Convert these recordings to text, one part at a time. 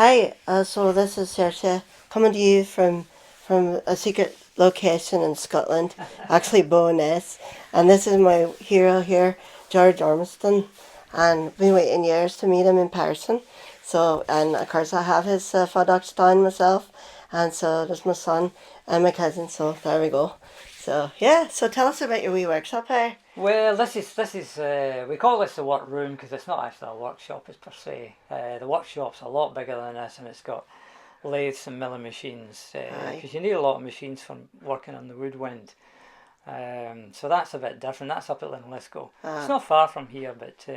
Hi, so this is Saoirse coming to you from a secret location in Scotland, actually Bo'ness, and this is my hero here, George Ormiston, and been waiting years to meet him in person. So, and of course I have his products down myself, and so there's my son and my cousin. So there we go. So yeah, so tell us about your wee workshop here. Well, this is we call this the work room because it's not actually a workshop, it's per se. The workshop's a lot bigger than this, and it's got lathes and milling machines because you need a lot of machines for working on the woodwind. So that's a bit different. That's up at Linlithgow. It's not far from here, but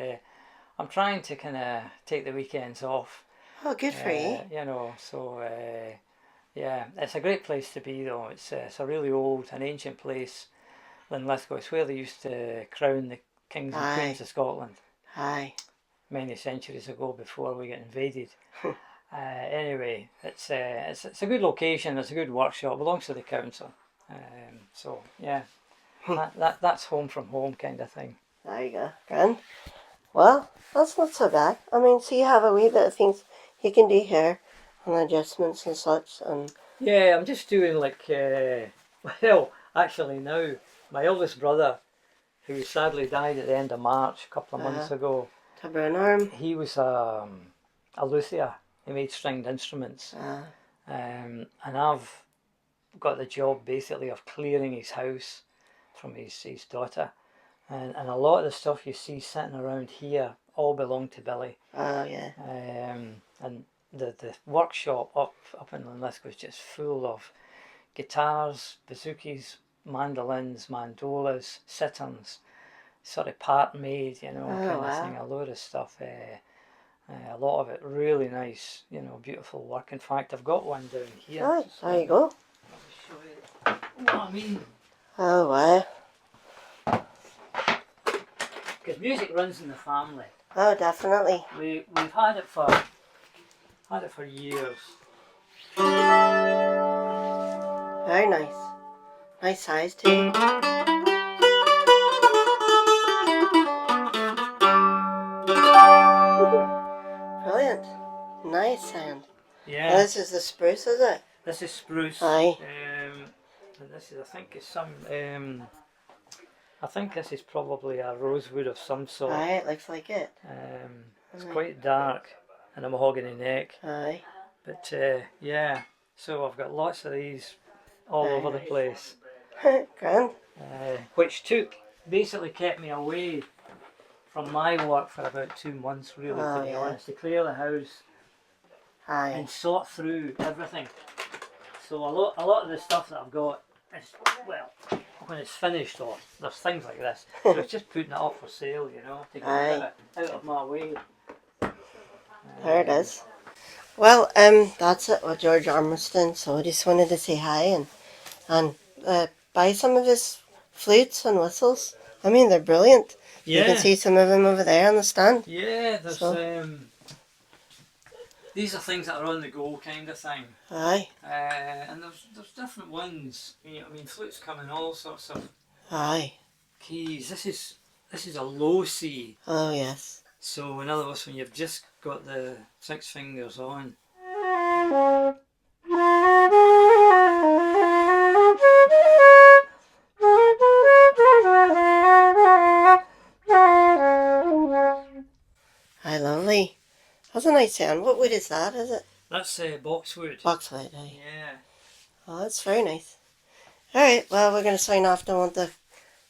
I'm trying to kind of take the weekends off. Oh, good for you. You know, so yeah, it's a great place to be though. It's a really old, an ancient place. Linlithgow, it's where they used to crown the kings and queens of Scotland. Aye. Many centuries ago, before we got invaded. Anyway, it's a good location. It's a good workshop. Belongs to the council. So yeah, that's home from home kind of thing. There you go, grand. Well, that's not so bad. I mean, so you have a wee bit of things you can do here, and adjustments and such, and yeah, I'm just doing like well, actually now my eldest brother, who sadly died at the end of March a couple of months ago. to burn arm. He was a luthier. He made stringed instruments, and I've got the job basically of clearing his house from his daughter, and a lot of the stuff you see sitting around here all belonged to Billy. Oh yeah. And the workshop up in Linlithgow was just full of guitars, bouzouki, mandolins, mandolas, sitterns, sort of part made, you know, kind of thing. A load of stuff. A lot of it really nice, you know, beautiful work. In fact, I've got one down here. Oh, there you go. I'll show you what I mean. Oh wow. Because music runs in the family. Oh, definitely. We've had it for years. Very nice. Nice size too. Brilliant. Nice sound. Yeah. And this is the spruce, is it? This is spruce. Aye. And this is, I think it's some, I think this is probably a rosewood of some sort. Aye, it looks like it. It's quite dark and a mahogany neck. Aye. But yeah, so I've got lots of these all over the place. Grand. Which basically kept me away from my work for about 2 months, really, to be honest, to clear the house and sort through everything. So a lot of the stuff that I've got is, well, when it's finished off, there's things like this. So it's just putting it up for sale, you know, to get it out of my way. There it is. Well, that's it with George Ormiston. So I just wanted to say hi and buy some of his flutes and whistles. I mean, they're brilliant. Yeah. You can see some of them over there on the stand. Yeah, there's these are things that are on the go kind of thing. Aye. And there's different ones. You know, I mean, flutes come in all sorts of keys. This is a low C. Oh yes. So in other words, when you've just got the 6 fingers on. Aye, lovely. That's a nice sound. What wood is that, is it? That's boxwood. Boxwood, aye. Yeah. Oh, that's very nice. Alright, well, we're going to sign off. Don't want to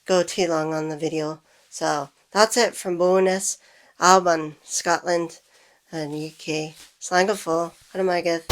go too long on the video. So, that's it from Bo'ness, Alban, Scotland, and UK. Slangafol. What am I good?